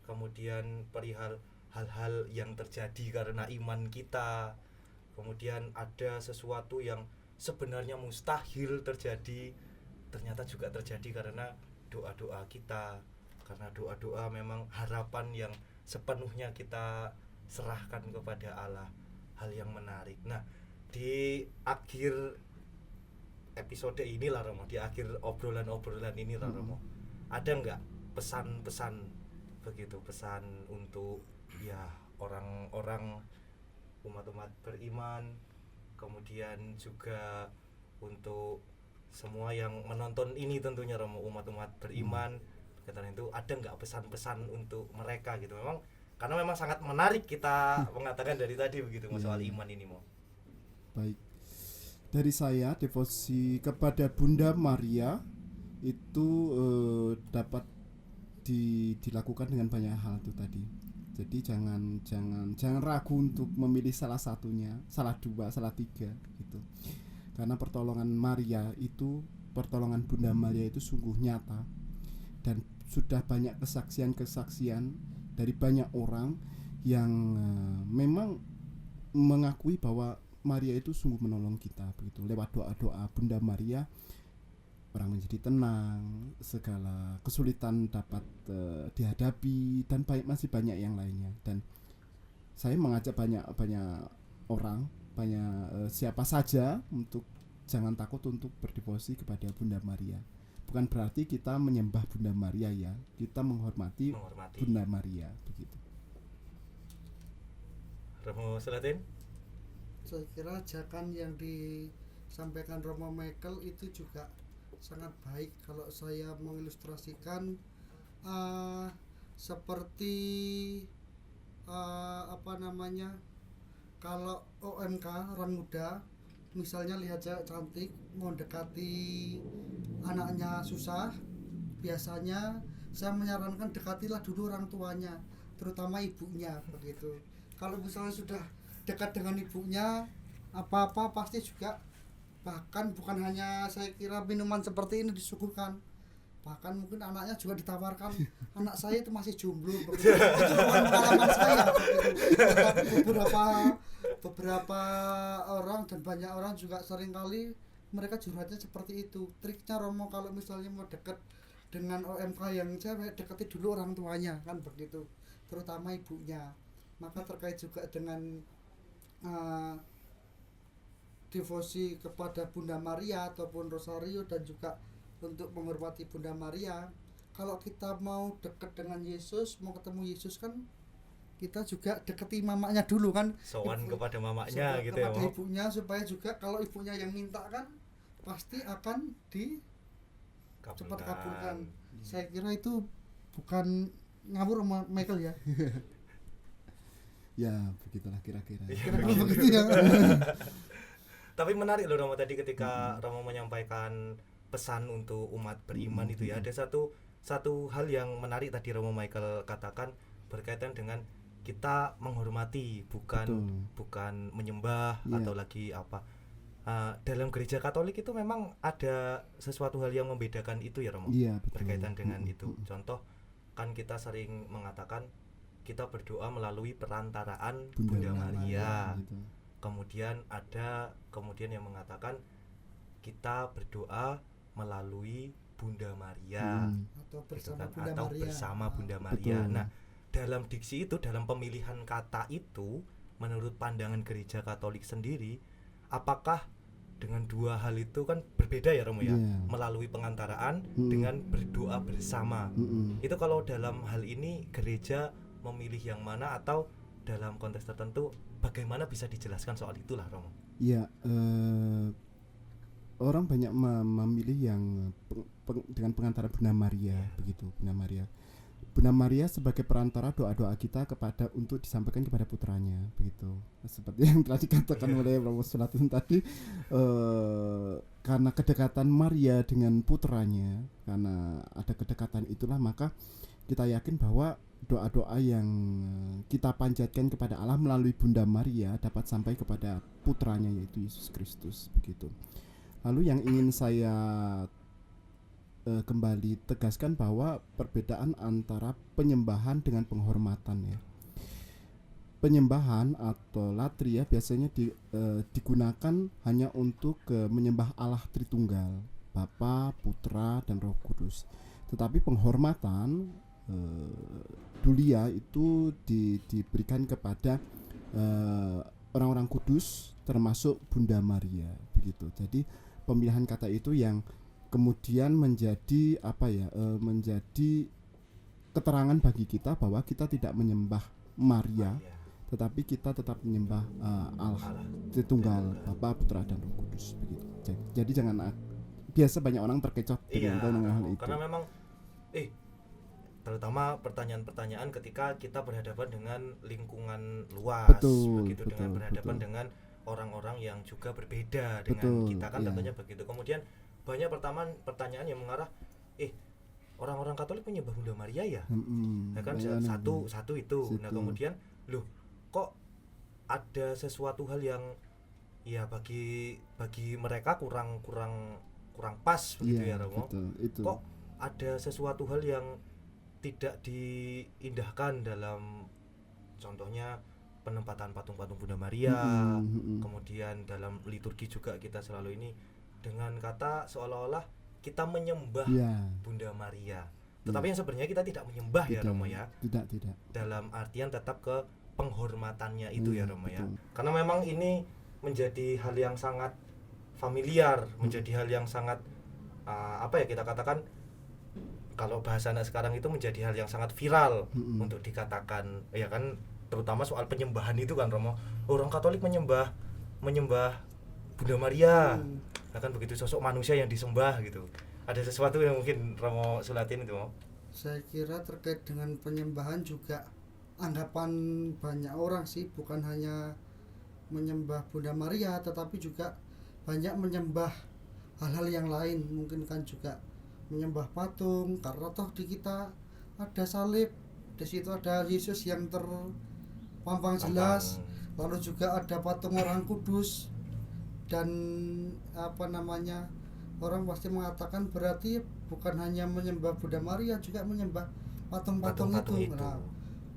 kemudian perihal hal-hal yang terjadi karena iman kita. Kemudian ada sesuatu yang sebenarnya mustahil terjadi, ternyata juga terjadi karena doa-doa kita. Karena doa-doa memang harapan yang sepenuhnya kita serahkan kepada Allah. Hal yang menarik. Nah, di akhir episode inilah Romo, di akhir obrolan-obrolan ini lah Romo, ada nggak pesan-pesan begitu, pesan untuk ya orang-orang umat-umat beriman, kemudian juga untuk semua yang menonton ini tentunya Romo, umat-umat beriman, berkaitan itu ada nggak pesan-pesan untuk mereka gitu? Karena memang sangat menarik kita mengatakan dari tadi begitu soal iman ini mau. Baik. Dari saya, devosi kepada Bunda Maria itu dapat dilakukan dengan banyak hal itu tadi. Jadi jangan ragu untuk memilih salah satunya, salah dua, salah tiga gitu. Karena pertolongan Bunda Maria itu sungguh nyata, dan sudah banyak kesaksian dari banyak orang yang memang mengakui bahwa Maria itu sungguh menolong kita begitu. Lewat doa-doa Bunda Maria, orang menjadi tenang, segala kesulitan dapat dihadapi, dan masih banyak yang lainnya. Dan saya mengajak banyak orang, siapa saja untuk jangan takut untuk berdevosi kepada Bunda Maria. Bukan berarti kita menyembah Bunda Maria ya, kita menghormati. Bunda Maria begitu. Romo Selatin? Saya kira ajakan yang disampaikan Romo Michael itu juga sangat baik. Kalau saya mengilustrasikan seperti kalau OMK orang muda misalnya lihat cewek cantik mau dekati anaknya susah, biasanya saya menyarankan dekatilah dulu orang tuanya, terutama ibunya begitu. Kalau misalnya sudah dekat dengan ibunya, apa-apa pasti juga, bahkan bukan hanya saya kira minuman seperti ini disuguhkan, bahkan mungkin anaknya juga ditawarkan. Anak saya itu masih jomblo begitu. Itu bukan pengalaman saya begitu. beberapa orang dan banyak orang juga seringkali mereka curhatnya seperti itu. Triknya Romo kalau misalnya mau dekat dengan OMK yang cewek, dekati dulu orang tuanya kan begitu, terutama ibunya. Maka terkait juga dengan devosi kepada Bunda Maria ataupun Rosario dan juga untuk menghormati Bunda Maria, kalau kita mau dekat dengan Yesus, mau ketemu Yesus kan kita juga deketi mamanya dulu kan, sowan kepada mamanya gitu ya, kepada ibunya, supaya juga kalau ibunya yang minta kan pasti akan cepat kabulkan. Saya kira itu bukan ngawur sama Michael ya. Ya begitulah kira-kira. Begitu ya. Tapi menarik loh Romo tadi ketika Romo menyampaikan pesan untuk umat beriman itu ya, ada satu hal yang menarik tadi Romo Michael katakan berkaitan dengan kita menghormati, bukan menyembah atau lagi apa. Dalam gereja Katolik itu memang ada sesuatu hal yang membedakan itu ya Romo. Iya, betul. Berkaitan dengan itu. Contoh kan kita sering mengatakan kita berdoa melalui perantaraan Bunda Maria. Gitu. Kemudian ada yang mengatakan kita berdoa melalui Bunda Maria atau gitu bersama kan, Bunda atau Maria. bersama Bunda Maria. Betul. Nah, dalam diksi itu, dalam pemilihan kata itu, menurut pandangan gereja Katolik sendiri, apakah dengan dua hal itu kan berbeda ya Romo ya, Yeah. melalui pengantaraan dengan berdoa bersama. Itu kalau dalam hal ini gereja memilih yang mana, atau dalam konteks tertentu bagaimana bisa dijelaskan soal itulah Romo? Ya, orang banyak memilih yang dengan pengantaran Bunda Maria, begitu. Bunda Maria sebagai perantara doa-doa kita untuk disampaikan kepada putranya, begitu. Seperti yang telah dikatakan oleh Romo Sulatin tadi, karena kedekatan Maria dengan putranya, karena ada kedekatan itulah, maka kita yakin bahwa doa-doa yang kita panjatkan kepada Allah melalui Bunda Maria dapat sampai kepada putranya, yaitu Yesus Kristus, begitu. Lalu yang ingin saya kembali tegaskan bahwa perbedaan antara penyembahan dengan penghormatan ya. Penyembahan atau latria biasanya digunakan hanya untuk menyembah Allah Tritunggal, Bapa, Putra, dan Roh Kudus. Tetapi penghormatan dulia itu diberikan kepada orang-orang kudus, termasuk Bunda Maria, begitu. Jadi pemilihan kata itu yang kemudian menjadi menjadi keterangan bagi kita bahwa kita tidak menyembah Maria, tetapi kita tetap menyembah Allah Tritunggal, Bapa, Putra, dan Roh Kudus, begitu. Jadi jangan biasa banyak orang terkecoh dengan hal itu. Karena memang terutama pertanyaan-pertanyaan ketika kita berhadapan dengan lingkungan luas, betul, dengan berhadapan dengan orang-orang yang juga berbeda dengan kita kan, tentunya begitu. Kemudian banyak pertanyaan yang mengarah, orang-orang Katolik menyembah Bunda Maria ya, ya kan, satu itu. Nah kemudian loh, kok ada sesuatu hal yang ya bagi mereka kurang pas begitu ya Romo. Kok ada sesuatu hal yang tidak diindahkan dalam, contohnya penempatan patung-patung Bunda Maria, kemudian dalam liturgi juga kita selalu ini dengan kata seolah-olah kita menyembah Bunda Maria, tetapi yang sebenarnya kita tidak menyembah ya Romo ya. Tidak. Dalam artian tetap ke penghormatannya itu ya Romo ya. Karena memang ini menjadi hal yang sangat familiar, menjadi hal yang sangat kita katakan, kalau bahasa anak sekarang itu menjadi hal yang sangat viral untuk dikatakan, ya kan, terutama soal penyembahan itu kan Romo. Orang Katolik menyembah Bunda Maria, kan begitu, sosok manusia yang disembah gitu. Ada sesuatu yang mungkin Romo Sulatin itu? Saya kira terkait dengan penyembahan juga anggapan banyak orang sih, bukan hanya menyembah Bunda Maria, tetapi juga banyak menyembah hal-hal yang lain. Mungkin kan juga menyembah patung, karena toh di kita ada salib, di situ ada Yesus yang terpampang jelas, lalu juga ada patung orang kudus, dan orang pasti mengatakan berarti bukan hanya menyembah Bunda Maria, juga menyembah patung-patung itu. Nah,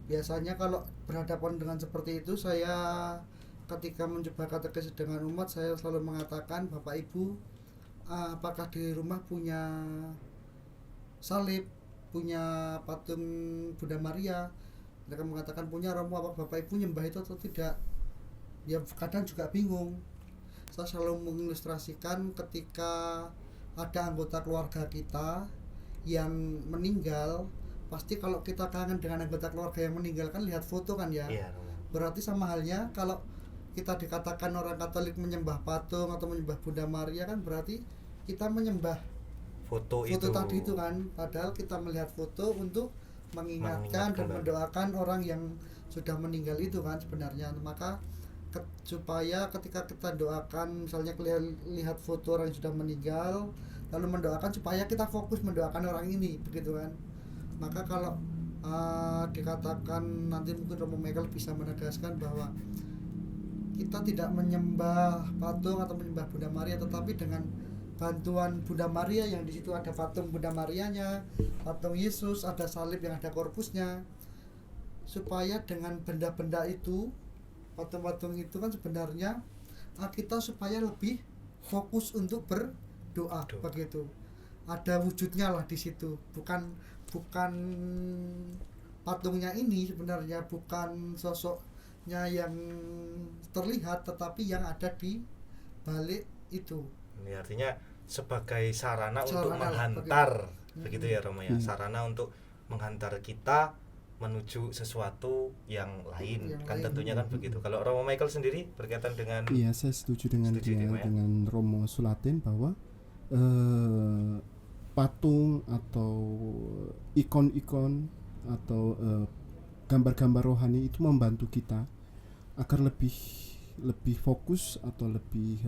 biasanya kalau berhadapan dengan seperti itu, saya ketika mencoba katekes dengan umat, saya selalu mengatakan, Bapak Ibu, apakah di rumah punya salib, punya patung Bunda Maria? Mereka mengatakan punya. Romo, apa Bapak Ibu nyembah itu atau tidak? Ya kadang juga bingung. Saya selalu mengilustrasikan ketika ada anggota keluarga kita yang meninggal, pasti kalau kita kangen dengan anggota keluarga yang meninggal kan lihat foto kan ya. Berarti sama halnya kalau kita dikatakan orang Katolik menyembah patung atau menyembah Bunda Maria, kan berarti kita menyembah foto tadi itu kan. Padahal kita melihat foto untuk mengingatkan dan mendoakan orang yang sudah meninggal itu kan sebenarnya. Maka supaya ketika kita doakan, misalnya lihat foto orang yang sudah meninggal, lalu mendoakan, supaya kita fokus mendoakan orang ini, begitu kan. Maka kalau dikatakan, nanti mungkin Romo Michael bisa menegaskan bahwa kita tidak menyembah patung atau menyembah Bunda Maria, tetapi dengan bantuan Bunda Maria yang di situ ada patung Bunda Marianya, patung Yesus, ada salib yang ada korpusnya, supaya dengan benda-benda itu, patung-patung itu kan sebenarnya kita supaya lebih fokus untuk berdoa begitu. Ada wujudnya lah di situ, bukan patungnya ini sebenarnya, bukan sosoknya yang terlihat, tetapi yang ada di balik itu. Ini artinya sebagai sarana untuk menghantar begitu ya Romo ya, sarana untuk menghantar kita menuju sesuatu yang lain, kan tentunya kan begitu. Kalau Romo Michael sendiri berkaitan dengan iya, saya setuju dengan dengan Romo Sulatin bahwa patung atau ikon-ikon atau gambar-gambar rohani itu membantu kita agar lebih fokus atau lebih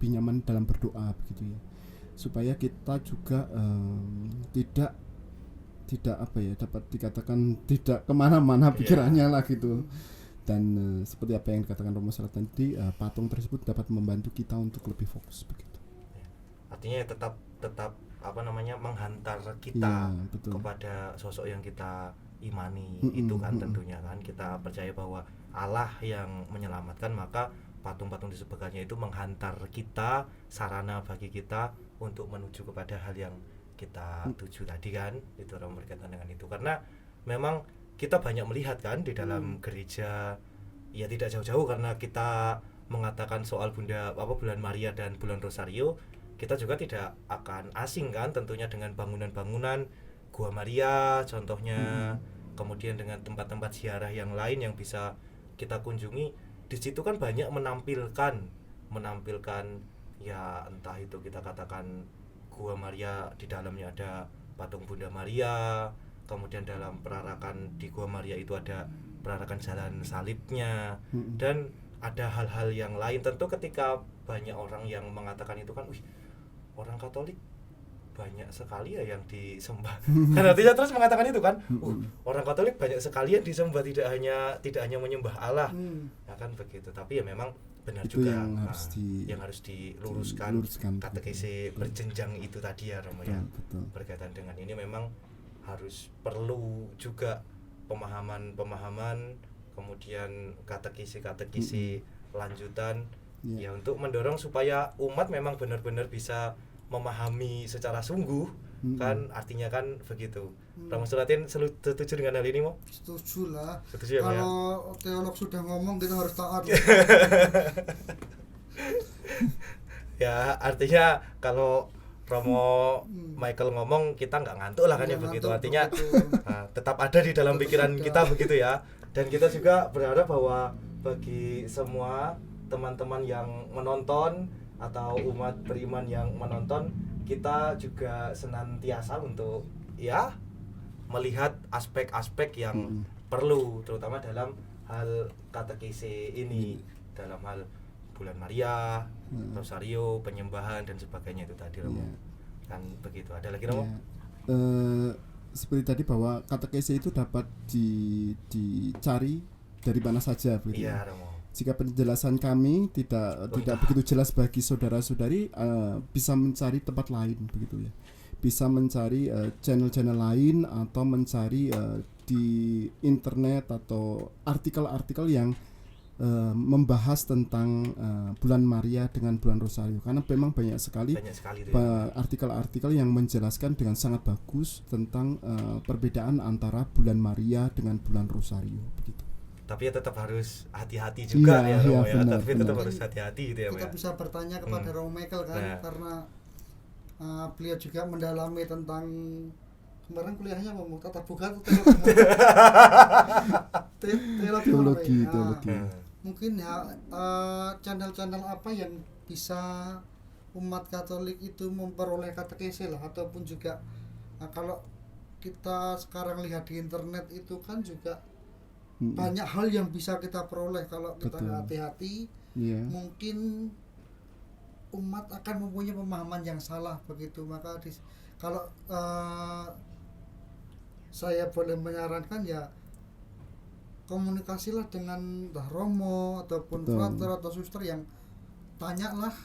nyaman dalam berdoa begitu ya, supaya kita juga tidak apa ya, dapat dikatakan tidak kemana-mana pikirannya lah gitu. Dan seperti apa yang dikatakan Romo Sulatin tadi, patung tersebut dapat membantu kita untuk lebih fokus begitu. Artinya tetap apa namanya, menghantar kita kepada sosok yang kita imani itu kan tentunya kan kita percaya bahwa Allah yang menyelamatkan, maka patung-patung di sebagainya itu menghantar kita, sarana bagi kita untuk menuju kepada hal yang kita tuju tadi kan, itu orang berkaitan dengan itu. Karena memang kita banyak melihat kan di dalam gereja, ya tidak jauh-jauh karena kita mengatakan soal bulan Maria dan bulan Rosario, kita juga tidak akan asing kan tentunya dengan bangunan-bangunan Gua Maria contohnya, kemudian dengan tempat-tempat ziarah yang lain yang bisa kita kunjungi. Di situ kan banyak menampilkan ya entah itu kita katakan Gua Maria, di dalamnya ada patung Bunda Maria, kemudian dalam perarakan di Gua Maria itu ada perarakan jalan salibnya, dan ada hal-hal yang lain. Tentu ketika banyak orang yang mengatakan itu kan, orang Katolik banyak sekali ya yang disembah. Kan artinya terus mengatakan itu kan, orang Katolik banyak sekali yang disembah, tidak hanya menyembah Allah. Ya kan begitu. Tapi ya memang benar itu juga yang harus diluruskan katekese berjenjang itu tadi ya Romo ya. Berkaitan dengan ini memang harus perlu juga pemahaman, kemudian katekisi lanjutan ya untuk mendorong supaya umat memang benar-benar bisa memahami secara sungguh kan, artinya kan begitu. Romo Sulatin setuju dengan hal ini Mo? Setuju lah. Setuju ya, kalau teolog sudah ngomong kita harus taat. Ya artinya kalau Romo Michael ngomong kita nggak ngantuk lah kan ya begitu. Artinya tetap ada di dalam pikiran kita begitu ya. Dan kita juga berharap bahwa bagi semua teman-teman yang menonton atau umat beriman yang menonton, kita juga senantiasa untuk ya melihat aspek-aspek yang perlu, terutama dalam hal katekese ini, dalam hal bulan Maria, Rosario, penyembahan dan sebagainya itu tadi Romo. Kan begitu. Ada lagi Romo? Seperti tadi bahwa katekese itu dapat dicari dari mana saja begitu. Iya Romo. Jika penjelasan kami tidak begitu jelas bagi saudara-saudari, bisa mencari tempat lain begitu ya. Bisa mencari channel-channel lain atau mencari di internet atau artikel-artikel yang membahas tentang bulan Maria dengan bulan Rosario, karena memang banyak sekali artikel-artikel yang menjelaskan dengan sangat bagus tentang perbedaan antara bulan Maria dengan bulan Rosario begitu. Tapi ya tetap harus hati-hati juga ya Romo ya. Benar, tapi tetap harus hati-hati gitu ya. Kita bisa bertanya kepada Romo Michael kan, karena beliau juga mendalami tentang, kemarin kuliahnya ngomong tata buka teologi. Mungkin ya channel-channel apa yang bisa umat Katolik itu memperoleh katekese lah, ataupun juga kalau kita sekarang lihat di internet itu kan juga banyak hal yang bisa kita peroleh kalau kita hati-hati. Mungkin umat akan mempunyai pemahaman yang salah begitu. Maka kalau saya boleh menyarankan ya komunikasilah dengan Mbah Romo ataupun Betul. frater atau suster yang tanyalah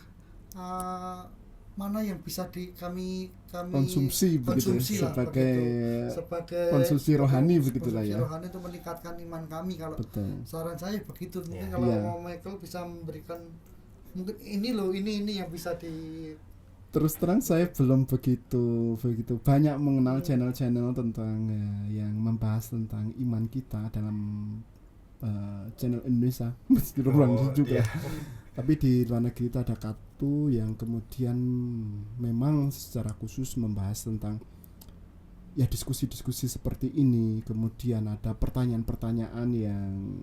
mana yang bisa kami Konsumsi begitu ya, lah, sebagai sebagai konsumsi rohani begitulah konsumsi ya. rohani itu meningkatkan iman kami. Kalau Betul. saran saya begitu, mungkin Ya. kalau Iya. mau Michael bisa memberikan mungkin ini loh, ini yang bisa Terus terang saya belum begitu banyak mengenal channel-channel tentang yang membahas tentang iman kita dalam channel Indonesia meskipun ruang juga. iya. Tapi di luar negeri itu ada Katu yang kemudian memang secara khusus membahas tentang ya diskusi-diskusi seperti ini. Kemudian ada pertanyaan-pertanyaan yang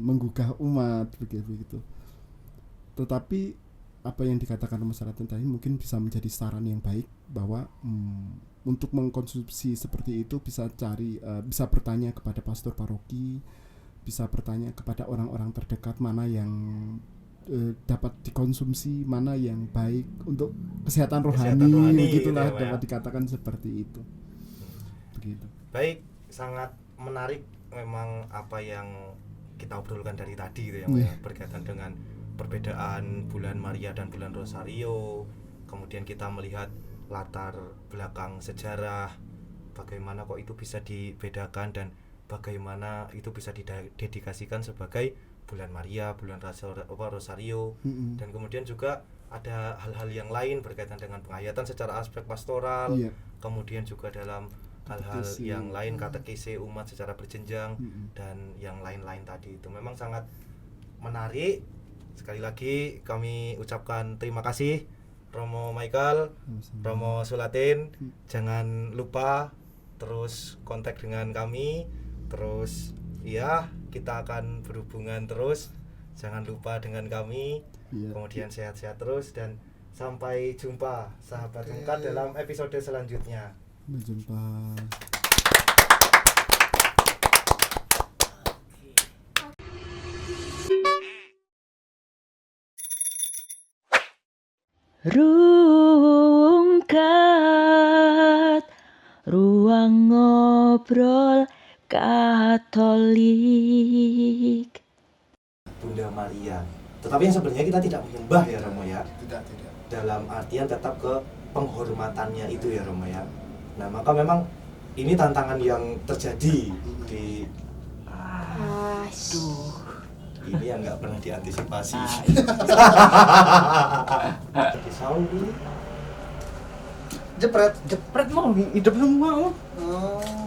menggugah umat begitu. Tetapi apa yang dikatakan masyarakat tadi mungkin bisa menjadi saran yang baik bahwa untuk mengkonsumsi seperti itu bisa bisa bertanya kepada pastor paroki, bisa bertanya kepada orang-orang terdekat mana yang dapat dikonsumsi, mana yang baik untuk kesehatan rohani gitulah, gitu ya, dapat Pak. dikatakan seperti itu. Begitu. Baik, sangat menarik memang apa yang kita obrolkan dari tadi gitu ya, Iya. berkaitan dengan perbedaan bulan Maria dan bulan Rosario. Kemudian kita melihat latar belakang sejarah, bagaimana kok itu bisa dibedakan dan bagaimana itu bisa didedikasikan sebagai bulan Maria, bulan Rosario. Dan kemudian juga ada hal-hal yang lain berkaitan dengan penghayatan secara aspek pastoral. Iya. Kemudian juga dalam hal-hal Katekisi. yang lain, katekisi umat secara berjenjang dan yang lain-lain tadi. Itu memang sangat menarik. Sekali lagi kami ucapkan terima kasih Romo Michael, Romo Sulatin. Jangan lupa terus kontak dengan kami. Terus ya, kita akan berhubungan terus. Jangan lupa dengan kami. Iya. Kemudian sehat-sehat terus dan sampai jumpa sahabat Ungkat dalam episode selanjutnya. Berjumpa. Rungkat ruang ngobrol Katolik. Bunda Maria. Tetapi yang sebenarnya kita tidak menyembah ya Romo ya. Tidak. Dalam artian tetap ke penghormatannya itu ya Romo ya. Nah, maka memang ini tantangan yang terjadi di ini yang nggak pernah diantisipasi. Di Saul ini jepret. Jepret mau hidup semua. Oh.